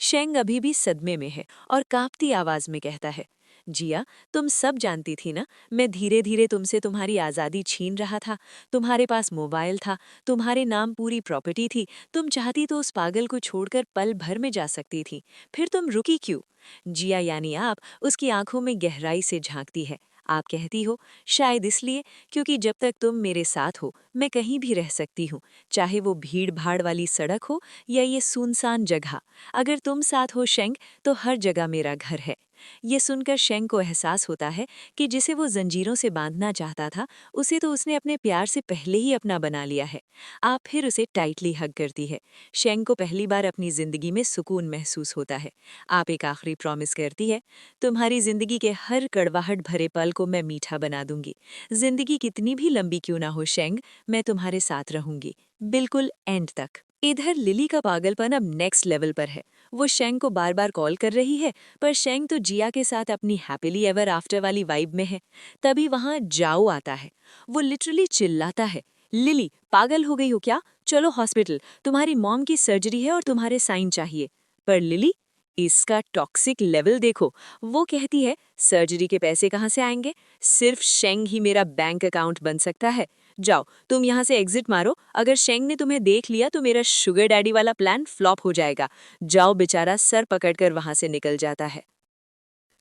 शेंग अभी भी सदमे में है और कांपती आवाज में कहता है, जिया, तुम सब जानती थी ना, मैं धीरे धीरे तुमसे तुम्हारी आज़ादी छीन रहा था। तुम्हारे पास मोबाइल था, तुम्हारे नाम पूरी प्रॉपर्टी थी, तुम चाहती तो उस पागल को छोड़कर पल भर में जा सकती थी। फिर तुम रुकी क्यों? जिया यानी आप उसकी आंखों में गहराई से झांकती है। आप कहती हो, शायद इसलिए क्योंकि जब तक तुम मेरे साथ हो मैं कहीं भी रह सकती हूँ, चाहे वो भीड़ भाड़ वाली सड़क हो या ये सुनसान जगह। अगर तुम साथ हो शेंग, तो हर जगह मेरा घर है। ये सुनकर शेंग को एहसास होता है कि जिसे वो जंजीरों से बांधना चाहता था, उसे तो उसने अपने प्यार से पहले ही अपना बना लिया है। आप फिर उसे टाइटली हग करती है। शेंग को पहली बार अपनी जिंदगी में सुकून महसूस होता है। आप एक आखिरी प्रॉमिस करती है, तुम्हारी जिंदगी के हर कड़वाहट भरे पल को मैं मीठा बना दूंगी। जिंदगी कितनी भी लंबी क्यों ना हो शेंग, मैं तुम्हारे साथ रहूंगी, बिल्कुल एंड तक। इधर लिली का पागलपन अब नेक्स्ट लेवल पर है। वो शेंग को बार बार कॉल कर रही है, पर शेंग तो जिया के साथ अपनी हैप्पीली एवर आफ्टर वाली वाइब में है। तभी वहां जाओ आता है। वो लिटरली चिल्लाता है, लिली पागल हो गई हो क्या? चलो हॉस्पिटल, तुम्हारी मॉम की सर्जरी है और तुम्हारे साइन चाहिए। पर लिली, इसका टॉक्सिक लेवल देखो। वो कहती है, सर्जरी के पैसे कहाँ से आएंगे? सिर्फ शेंग ही मेरा बैंक अकाउंट बन सकता है। जाओ तुम यहाँ से एग्जिट मारो, अगर शेंग ने तुम्हें देख लिया तो मेरा शुगर डैडी वाला प्लान फ्लॉप हो जाएगा। जाओ, बेचारा सर पकड़कर वहां से निकल जाता है।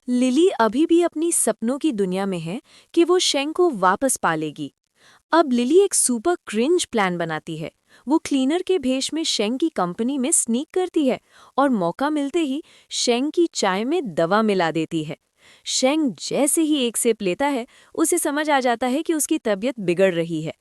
लिली अभी भी अपनी सपनों की दुनिया में है कि वो शेंग को वापस पालेगी। अब लिली एक सुपर क्रिंज प्लान बनाती है। वो क्लीनर के भेष में शेंग की कंपनी में स्नीक करती है और मौका मिलते ही शेंग की चाय में दवा मिला देती है। शेंग जैसे ही एक सिप लेता है, उसे समझ आ जाता है कि उसकी तबीयत बिगड़ रही है।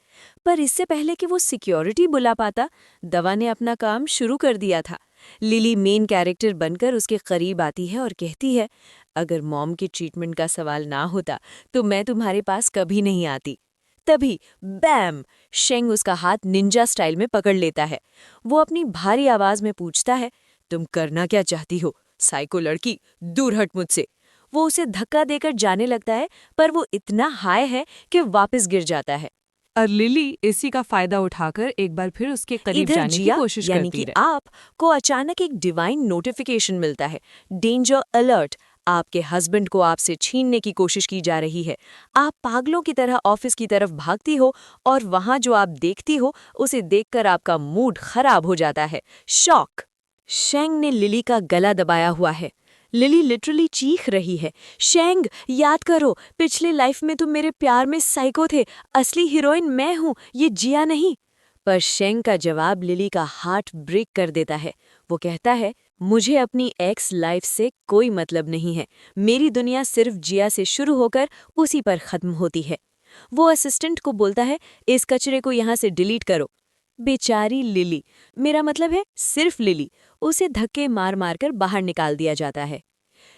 पर इससे पहले कि वो सिक्योरिटी बुला पाता, दवा ने अपना काम शुरू कर दिया था। लिली मेन कैरेक्टर बनकर उसके करीब आती है और कहती है, अगर मॉम के ट्रीटमेंट का सवाल ना होता तो मैं तुम्हारे पास कभी नहीं आती। तभी बैम, शेंग उसका हाथ निंजा स्टाइल में पकड़ लेता है। वो अपनी भारी आवाज में पूछता है, तुम करना क्या चाहती हो साइको लड़की, दूर हट मुझसे। वो उसे धक्का देकर जाने लगता है, पर वो इतना हाई है कि वापस गिर जाता है। और लिली इसी का फायदा उठाकर एक बार फिर उसके करीब इधर जाने की जिया कोशिश यानी करती कि है। आप को अचानक एक डिवाइन नोटिफिकेशन मिलता है, डेंजर अलर्ट। आपके हस्बैंड को आपसे छीनने की कोशिश की जा रही है। आप पागलों की तरह ऑफिस की तरफ भागती हो और वहां जो आप देखती हो उसे देखकर आपका मूड खराब हो जाता है। शॉक। शेंग ने लिली का गला दबाया हुआ है। लिली लिटरली चीख रही है, शेंग याद करो, पिछले लाइफ में तुम मेरे प्यार में साइको थे। असली हीरोइन मैं हूँ, ये जिया नहीं। पर शेंग का जवाब लिली का हार्ट ब्रेक कर देता है। वो कहता है, मुझे अपनी एक्स लाइफ से कोई मतलब नहीं है। मेरी दुनिया सिर्फ जिया से शुरू होकर उसी पर खत्म होती है। वो असिस्टेंट को बोलता है, इस कचरे को यहाँ से डिलीट करो। बेचारी लिली, मेरा मतलब है सिर्फ लिली, उसे धक्के मार मार कर बाहर निकाल दिया जाता है।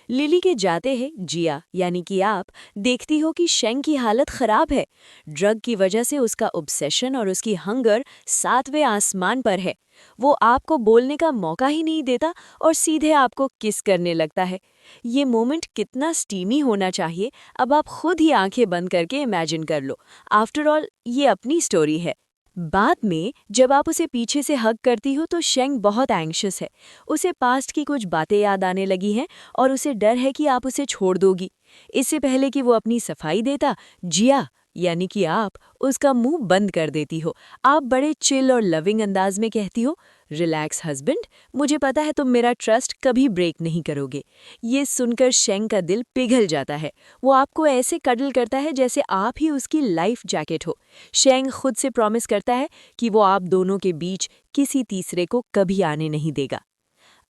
लिली के जाते ही जिया यानी कि आप देखती हो कि शेंग की हालत खराब है। ड्रग की वजह से उसका ऑब्सेशन और उसकी हंगर 7वें आसमान पर है। वो आपको बोलने का मौका ही नहीं देता और सीधे आपको किस करने लगता है। ये मोमेंट कितना स्टीमी होना चाहिए, अब आप खुद ही आंखें बंद करके इमेजिन कर लो। आफ्टर ऑल ये अपनी स्टोरी है। बाद में जब आप उसे पीछे से हग करती हो तो शेंग बहुत एंग्शियस है। उसे पास्ट की कुछ बातें याद आने लगी हैं और उसे डर है कि आप उसे छोड़ दोगी। इससे पहले कि वो अपनी सफाई देता, जिया यानी कि आप उसका मुंह बंद कर देती हो। आप बड़े चिल और लविंग अंदाज में कहती हो, रिलैक्स हस्बैंड, मुझे पता है तुम मेरा ट्रस्ट कभी ब्रेक नहीं करोगे। ये सुनकर शेंग का दिल पिघल जाता है। वो आपको ऐसे कडल करता है जैसे आप ही उसकी लाइफ जैकेट हो। शेंग खुद से प्रॉमिस करता है कि वो आप दोनों के बीच किसी तीसरे को कभी आने नहीं देगा।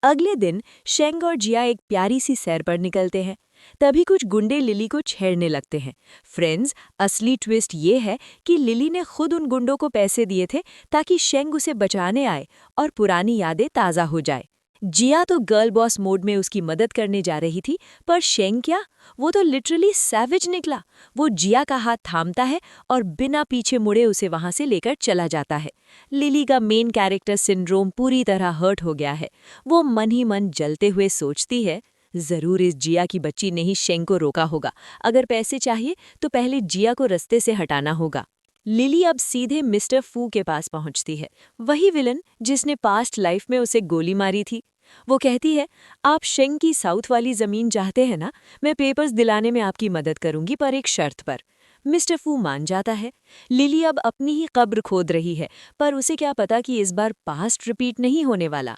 अगले दिन शेंग और जिया एक प्यारी सी सैर पर निकलते हैं। तभी कुछ गुंडे लिली को छेड़ने लगते हैं। फ्रेंड्स, असली ट्विस्ट ये है कि लिली ने खुद उन गुंडों को पैसे दिए थे ताकि शेंग उसे बचाने आए और पुरानी यादें ताज़ा हो जाए। जिया तो गर्ल बॉस मोड में उसकी मदद करने जा रही थी, पर शेंग क्या, वो तो लिटरली सैवेज निकला। वो जिया का हाथ थामता है और बिना पीछे मुड़े उसे वहां से लेकर चला जाता है। लिली का मेन कैरेक्टर सिंड्रोम पूरी तरह हर्ट हो गया है। वो मन ही मन जलते हुए सोचती है, जरूर इस जिया की बच्ची ने ही शेंग को रोका होगा। अगर पैसे चाहिए तो पहले जिया को रास्ते से हटाना होगा। लिली अब सीधे मिस्टर फू के पास पहुंचती है, वही विलन जिसने पास्ट लाइफ में उसे गोली मारी थी। वो कहती है, आप शेंग की साउथ वाली जमीन चाहते हैं ना? मैं पेपर्स दिलाने में आपकी मदद करूंगी, पर एक शर्त पर। मिस्टर फू मान जाता है। लिली अब अपनी ही कब्र खोद रही है, पर उसे क्या पता कि इस बार पास्ट रिपीट नहीं होने वाला।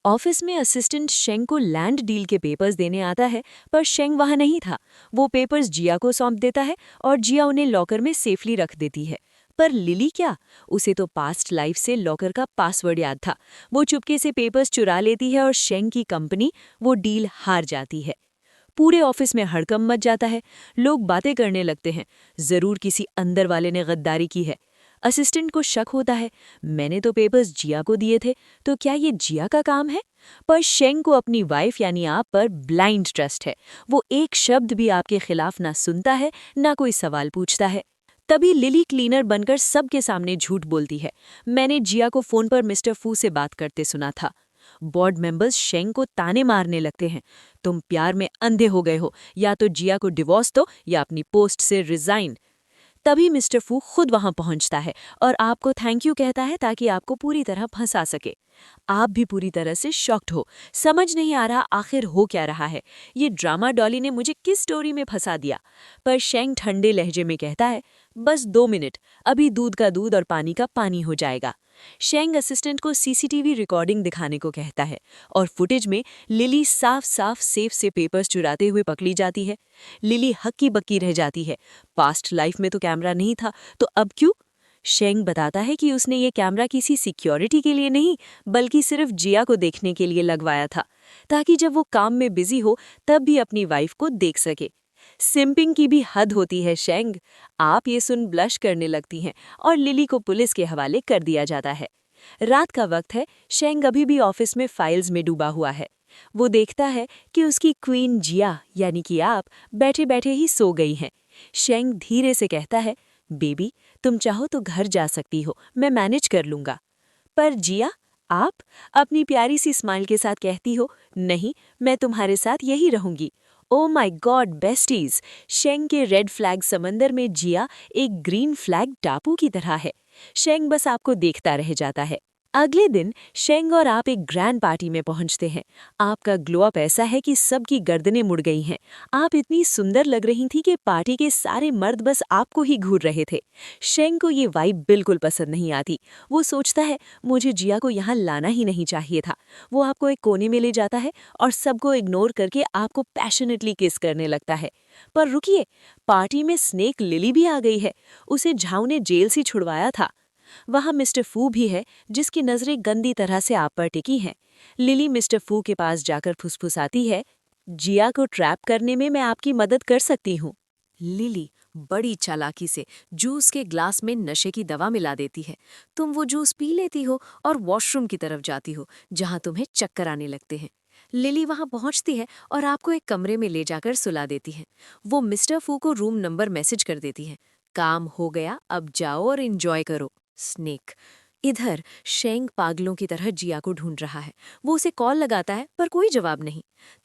ऑफिस में असिस्टेंट शेंग को लैंड डील के पेपर्स देने आता है, पर शेंग वहां नहीं था। वो पेपर्स जिया को सौंप देता है और जिया उन्हें लॉकर में सेफली रख देती है। पर लिली क्या? उसे तो पास्ट लाइफ से लॉकर का पासवर्ड याद था। वो चुपके से पेपर्स चुरा लेती है और शेंग की कंपनी वो डील हार जाती है। पूरे ऑफिस में हड़कंप मच जाता है। लोग बातें करने लगते हैं, जरूर किसी अंदर वाले ने गद्दारी की है। असिस्टेंट को शक होता है, मैंने तो पेपर्स जिया को दिए थे, तो क्या ये जिया का काम है? पर शेंग को अपनी वाइफ यानी आप पर ब्लाइंड ट्रस्ट है। वो एक शब्द भी आपके खिलाफ ना सुनता है, ना कोई सवाल पूछता है। तभी लिली क्लीनर बनकर सबके सामने झूठ बोलती है, मैंने जिया को फोन पर मिस्टर फू से बात करते सुना था। बोर्ड मेंबर्स शेंग को ताने मारने लगते हैं, तुम प्यार में अंधे हो गए हो, या तो जिया को डिवोर्स दो या अपनी पोस्ट से रिजाइन। तभी मिस्टर फू खुद वहां पहुंचता है और आपको थैंक यू कहता है ताकि आपको पूरी तरह फंसा सके। आप भी पूरी तरह से शॉक्ड हो, समझ नहीं आ रहा आखिर हो क्या रहा है। ये ड्रामा डॉली ने मुझे किस स्टोरी में फंसा दिया। पर शेंग ठंडे लहजे में कहता है, बस 2 मिनट, अभी दूध का दूध और पानी का पानी हो जाएगा। शेंग असिस्टेंट को सीसीटीवी रिकॉर्डिंग दिखाने को कहता है और फुटेज में लिली साफ साफ सेफ से पेपर्स चुराते हुए पकड़ी जाती है। लिली हक्की बक्की रह जाती है, पास्ट लाइफ में तो कैमरा नहीं था, तो अब क्यों? शेंग बताता है कि उसने ये कैमरा किसी सिक्योरिटी के लिए नहीं, बल्कि सिर्फ जिया को देखने के लिए लगवाया था, ताकि जब वो काम में बिजी हो तब भी अपनी वाइफ को देख सके। सिंपिंग की भी हद होती है शेंग। आप ये सुन ब्लश करने लगती हैं और लिली को पुलिस के हवाले कर दिया जाता है। रात का वक्त है, शेंग अभी भी ऑफिस में फाइल्स में डूबा हुआ है। वो देखता है कि उसकी क्वीन जिया यानी कि आप बैठे बैठे ही सो गई हैं। शेंग धीरे से कहता है, बेबी तुम चाहो तो घर जा सकती हो, मैं मैनेज कर लूंगा। पर जिया, आप अपनी प्यारी सी स्माइल के साथ कहती हो, नहीं मैं तुम्हारे साथ यही रहूंगी। ओ माय गॉड बेस्टीज, शेंग के रेड फ्लैग समंदर में जिया एक ग्रीन फ्लैग टापू की तरह है। शेंग बस आपको देखता रह जाता है। अगले दिन शेंग और आप एक ग्रैंड पार्टी में पहुंचते हैं। आपका ग्लो अप ऐसा है कि सबकी गर्दनें मुड़ गई हैं। आप इतनी सुंदर लग रही थी कि पार्टी के सारे मर्द बस आपको ही घूर रहे थे। शेंग को ये वाइब बिल्कुल पसंद नहीं आती। वो सोचता है, मुझे जिया को यहाँ लाना ही नहीं चाहिए था। वो आपको एक कोने में ले जाता है और सबको इग्नोर करके आपको पैशनेटली किस करने लगता है। पर रुकिए, पार्टी में स्नेक लिली भी आ गई है। उसे झाऊ ने जेल से छुड़वाया था। वहाँ मिस्टर फू भी है, जिसकी नजरें गंदी तरह से आप पर टिकी हैं। लिली मिस्टर फू के पास जाकर फुसफुसाती है, जिया को ट्रैप करने में मैं आपकी मदद कर सकती हूँ। लिली बड़ी चालाकी से जूस के ग्लास में नशे की दवा मिला देती है। तुम वो जूस पी लेती हो और वॉशरूम की तरफ जाती हो, जहाँ तुम्हें चक्कर आने लगते हैं। लिली वहां पहुंचती है और आपको एक कमरे में ले जाकर सुला देती है। वो मिस्टर फू को रूम नंबर मैसेज कर देती है, काम हो गया, अब जाओ और एंजॉय करो। स्नेक इधर शेंग पागलों की तरह जिया को ढूंढ रहा है। वो उसे कॉल लगाता है पर कोई जवाब नहीं।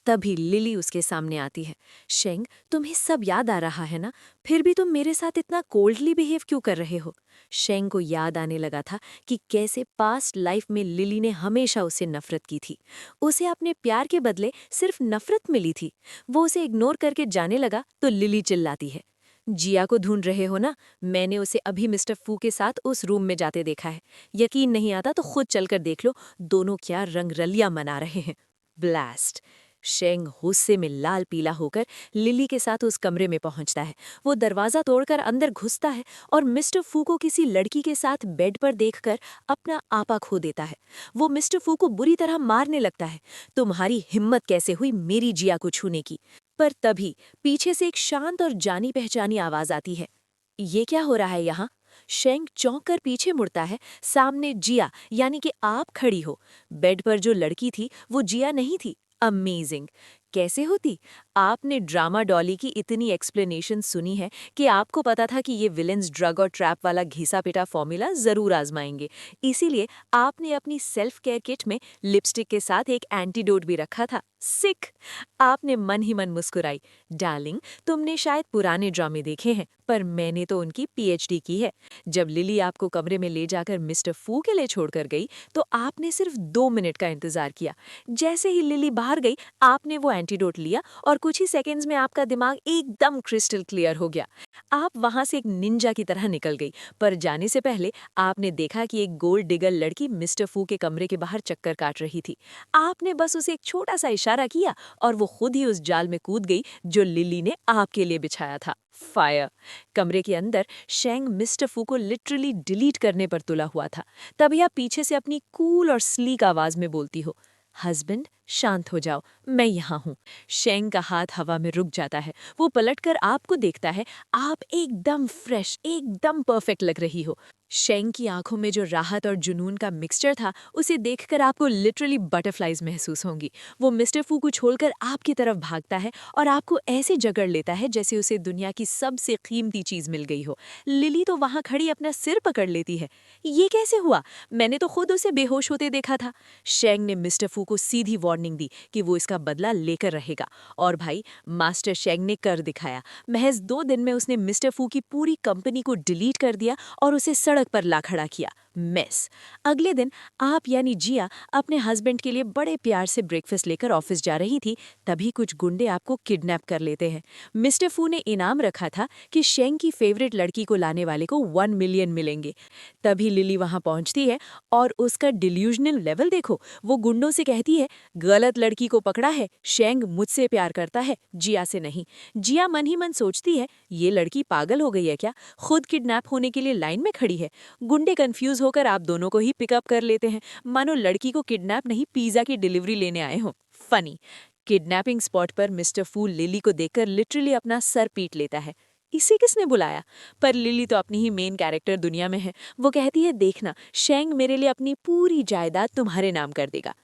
तभी लिली उसके सामने आती है। शेंग, तुम्हें सब याद आ रहा है ना? फिर भी तुम मेरे साथ इतना कोल्डली बिहेव क्यों कर रहे हो? शेंग को याद आने लगा था कि कैसे पास्ट लाइफ में लिली ने हमेशा उसे नफरत की थी। उसे अपने प्यार के बदले सिर्फ नफरत मिली थी। वो उसे इग्नोर करके जाने लगा तो लिली चिल्लाती है, जिया को ढूंढ रहे हो ना? मैंने उसे अभी मिस्टर फू के साथ उस रूम में जाते देखा है। यकीन नहीं आता तो खुद चलकर देख लो, दोनों क्या रंगरलिया मना रहे हैं। ब्लास्ट! शेंग गुस्से में लाल पीला होकर लिली के साथ उस कमरे में पहुंचता है। वो दरवाजा तोड़कर अंदर घुसता है और मिस्टर फू को किसी लड़की के साथ बेड पर देखकर अपना आपा खो देता है। वो मिस्टर फू को बुरी तरह मारने लगता है, तुम्हारी हिम्मत कैसे हुई मेरी जिया को छूने की? पर तभी पीछे से एक शांत और जानी पहचानी आवाज आती है। ये क्या हो रहा है यहाँ? शेंग चौंक कर पीछे मुड़ता है। सामने जिया यानी कि आप खड़ी हो। बेड पर जो लड़की थी वो जिया नहीं थी। अमेजिंग! कैसे होती? आपने ड्रामा डॉली की इतनी एक्सप्लेनेशन सुनी है कि आपको पता था कि ये विलेंस ड्रग और ट्रैप वाला घिसा-पिटा फॉर्मूला ज़रूर आजमाएंगे। इसीलिए आपने अपनी सेल्फ केयर किट में लिपस्टिक के साथ एक एंटीडोट भी रखा था। सिक! आपने मन ही मन मुस्कुराई। डार्लिंग, तुमने शायद पुराने ड्रामे देखे हैं, पर मैंने तो उनकी पीएचडी की है। जब लिली आपको कमरे में ले जाकर मिस्टर फू के लिए छोड़कर गई, तो आपने सिर्फ 2 मिनट का इंतजार किया। जैसे ही लिली बाहर गई, आपने वो एंटीडोट लिया और कुछ ही सेकंड्स में आपका दिमाग एकदम क्रिस्टल क्लियर हो गया। आप वहां से एक निंजा की तरह निकल गई, पर जाने से पहले आपने देखा कि एक गोल्ड डिगर लड़की मिस्टर फू के कमरे के बाहर चक्कर काट रही थी। आपने बस उसे एक छोटा सा इशारा किया और वो खुद ही उस जाल में कूद गई जो लिली ने आपके लिए बिछाया था। फायर! कमरे के अंदर शेंग मिस्टर फू को लिटरली डिलीट करने पर तुला हुआ था। तभी आप पीछे से अपनी कूल और स्लीक आवाज में बोलती हो, हस्बैंड, शांत हो जाओ, मैं यहाँ हूँ। शेंग का हाथ हवा में रुक जाता है। वो पलटकर आपको देखता है। आप एकदम फ्रेश, एकदम परफेक्ट लग रही हो। शेंग की आंखों में जो राहत और जुनून का मिक्सचर था, उसे देखकर आपको लिटरली बटरफ्लाइज महसूस होंगी। वो मिस्टर फू को छोड़कर आपकी तरफ भागता है और आपको ऐसे जकड़ लेता है जैसे उसे दुनिया की सबसे कीमती चीज मिल गई हो। लिली तो वहां खड़ी अपना सिर पकड़ लेती है। ये कैसे हुआ? मैंने तो खुद उसे बेहोश होते देखा था। शेंग ने मिस्टर फू को सीधी वार्निंग दी कि वो इसका बदला लेकर रहेगा। और भाई, मास्टर शेंग ने कर दिखाया। महज 2 दिन में उसने मिस्टर फू की पूरी कंपनी को डिलीट कर दिया और उसे सड़क पर ला खड़ा किया। मेस। अगले दिन आप यानी जिया अपने हस्बैंड के लिए बड़े प्यार से ब्रेकफास्ट लेकर ऑफिस जा रही थी, तभी कुछ गुंडे आपको किडनैप कर लेते हैं। मिस्टर फू ने इनाम रखा था कि शेंग की फेवरेट लड़की को लाने वाले को 1 मिलियन मिलेंगे। तभी लिली वहां पहुंचती है और उसका डिल्यूजनल लेवल देखो। वो गुंडों से कहती है, गलत लड़की को पकड़ा है, शेंग मुझसे प्यार करता है, जिया से नहीं। जिया मन ही मन सोचती है, ये लड़की पागल हो गई है क्या? खुद किडनैप होने के लिए लाइन में खड़ी है। गुंडे कंफ्यूज होकर आप दोनों को ही पिकअप कर लेते हैं, मानो लड़की को किडनैप नहीं, पिज्जा की डिलीवरी लेने आए हो। फनी। किडनैपिंग स्पॉट पर मिस्टर फू लिली को देखकर लिटरली अपना सर पीट लेता है। इसे किसने बुलाया? पर लिली तो अपनी ही मेन कैरेक्टर दुनिया में है। वो कहती है, देखना, शेंग मेरे लिए अपनी पूरी जायदाद तुम्हारे नाम कर देगा।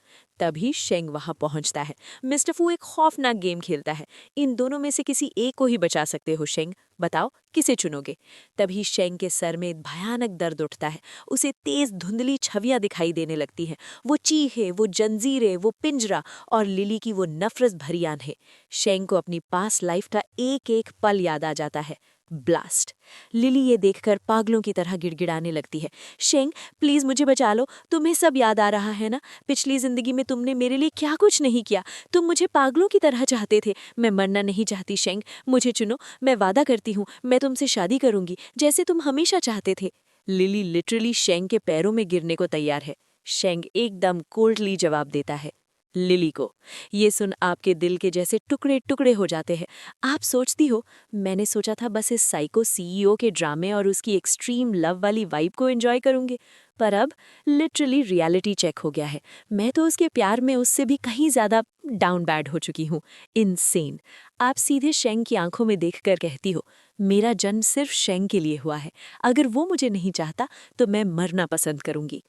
तभी शेंग वहां पहुंचता है। मिस्टर फू एक खौफनाक गेम खेलता है। इन दोनों में से किसी एक को ही बचा सकते हो शेंग, बताओ किसे चुनोगे? तभी शेंग के सर में भयानक दर्द उठता है। उसे तेज धुंधली छवियां दिखाई देने लगती हैं। वो चीखे, वो जंजीरें, वो पिंजरा और लिली की वो नफरत भरी आंखें। शेंग को अपनी पास्ट लाइफ का एक एक पल याद आ जाता है। ब्लास्ट। लिली ये देखकर पागलों की तरह गिड़गिड़ाने लगती है। शेंग, प्लीज मुझे बचा लो, तुम्हें सब याद आ रहा है ना? पिछली जिंदगी में तुमने मेरे लिए क्या कुछ नहीं किया। तुम मुझे पागलों की तरह चाहते थे। मैं मरना नहीं चाहती शेंग, मुझे चुनो। मैं वादा करती हूँ, मैं तुमसे शादी करूंगी, जैसे तुम हमेशा चाहते थे। लिली लिटरली शेंग के पैरों में गिरने को तैयार है। शेंग एकदम कोल्डली जवाब देता है लिली को। ये सुन आपके दिल के जैसे टुकड़े टुकड़े हो जाते हैं। आप सोचती हो, मैंने सोचा था बस इस साइको सीईओ के ड्रामे और उसकी एक्सट्रीम लव वाली वाइब को एंजॉय करूंगी, पर अब लिटरली रियलिटी चेक हो गया है। मैं तो उसके प्यार में उससे भी कहीं ज्यादा डाउन बैड हो चुकी हूँ। इनसेन। आप सीधे शेंग की आंखों में देखकर कहती हो, मेरा जन्म सिर्फ शेंग के लिए हुआ है। अगर वो मुझे नहीं चाहता तो मैं मरना पसंद करूंगी।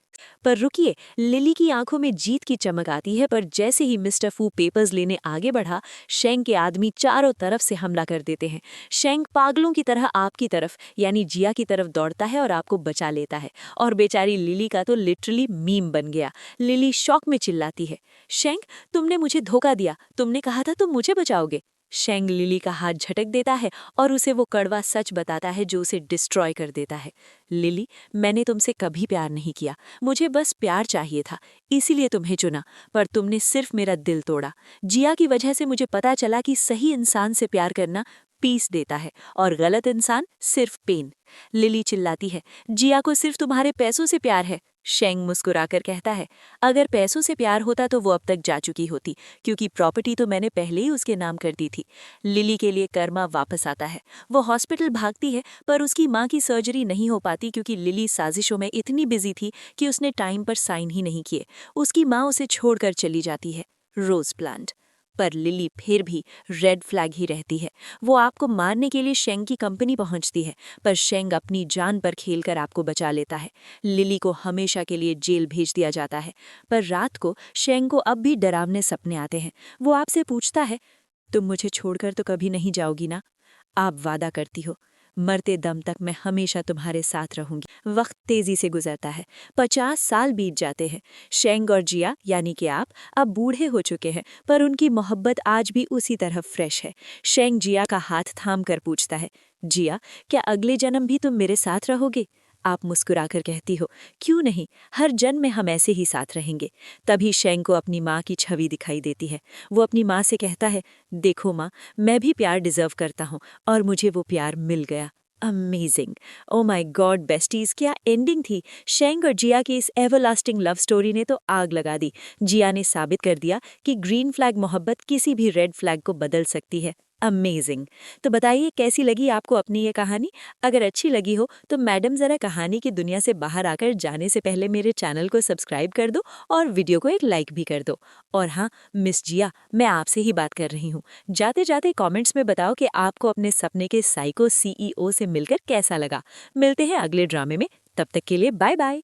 पर रुकिए, लिली की आंखों में जीत की चमक आती है, पर जैसे ही मिस्टर फू पेपर्स लेने आगे बढ़ा, शेंग के आदमी चारों तरफ से हमला कर देते हैं। शेंग पागलों की तरह आपकी तरफ यानी जिया की तरफ दौड़ता है और आपको बचा लेता है। और बेचारी लिली का तो लिटरली मीम बन गया। लिली शॉक में चिल्लाती है, शेंग, तुमने मुझे धोखा दिया, तुमने कहा था तुम मुझे बचाओगे। शेंग लिली का हाथ झटक देता है और उसे वो कड़वा सच बताता है जो उसे डिस्ट्रॉय कर देता है। लिली, मैंने तुमसे कभी प्यार नहीं किया, मुझे बस प्यार चाहिए था, इसीलिए तुम्हें चुना, पर तुमने सिर्फ मेरा दिल तोड़ा। जिया की वजह से मुझे पता चला कि सही इंसान से प्यार करना पीस देता है और गलत इंसान सिर्फ पेन। लिली चिल्लाती है, जिया को सिर्फ तुम्हारे पैसों से प्यार है। शेंग मुस्कुराकर कहता है, अगर पैसों से प्यार होता तो वो अब तक जा चुकी होती, क्योंकि प्रॉपर्टी तो मैंने पहले ही उसके नाम कर दी थी। लिली के लिए कर्मा वापस आता है। वो हॉस्पिटल भागती है, पर उसकी माँ की सर्जरी नहीं हो पाती क्योंकि लिली साजिशों में इतनी बिजी थी कि उसने टाइम पर साइन ही नहीं किए। उसकी माँ उसे छोड़कर चली जाती है। Rose plant. पर लिली फिर भी रेड फ्लैग ही रहती है। वो आपको मारने के लिए शेंग की कंपनी पहुंचती है, पर शेंग अपनी जान पर खेलकर आपको बचा लेता है। लिली को हमेशा के लिए जेल भेज दिया जाता है, पर रात को शेंग को अब भी डरावने सपने आते हैं। वो आपसे पूछता है, तुम मुझे छोड़कर तो कभी नहीं जाओगी ना? आप वादा करती हो, मरते दम तक मैं हमेशा तुम्हारे साथ रहूंगी। वक्त तेजी से गुजरता है, 50 साल बीत जाते हैं। शेंग और जिया यानी कि आप अब बूढ़े हो चुके हैं, पर उनकी मोहब्बत आज भी उसी तरह फ्रेश है। शेंग जिया का हाथ थाम कर पूछता है, जिया, क्या अगले जन्म भी तुम मेरे साथ रहोगे? आप मुस्कुराकर कहती हो, क्यों नहीं, हर जन्म में हम ऐसे ही साथ रहेंगे। तभी शेंग को अपनी माँ की छवि दिखाई देती है। वो अपनी माँ से कहता है, देखो माँ, मैं भी प्यार डिजर्व करता हूँ और मुझे वो प्यार मिल गया। Amazing! Oh my God besties, क्या एंडिंग थी! शेंग और जिया की इस एवरलास्टिंग लव स्टोरी ने तो आग लगा दी। जिया ने साबित कर दिया कि ग्रीन फ्लैग मोहब्बत किसी भी रेड फ्लैग को बदल सकती है। अमेजिंग! तो बताइए कैसी लगी आपको अपनी ये कहानी? अगर अच्छी लगी हो तो मैडम ज़रा कहानी की दुनिया से बाहर आकर जाने से पहले मेरे चैनल को सब्सक्राइब कर दो और वीडियो को एक लाइक भी कर दो। और हाँ, मिस जिया, मैं आपसे ही बात कर रही हूँ। जाते जाते कमेंट्स में बताओ कि आपको अपने सपने के साइको CEO से मिलकर कैसा लगा। मिलते हैं अगले ड्रामे में, तब तक के लिए बाय बाय।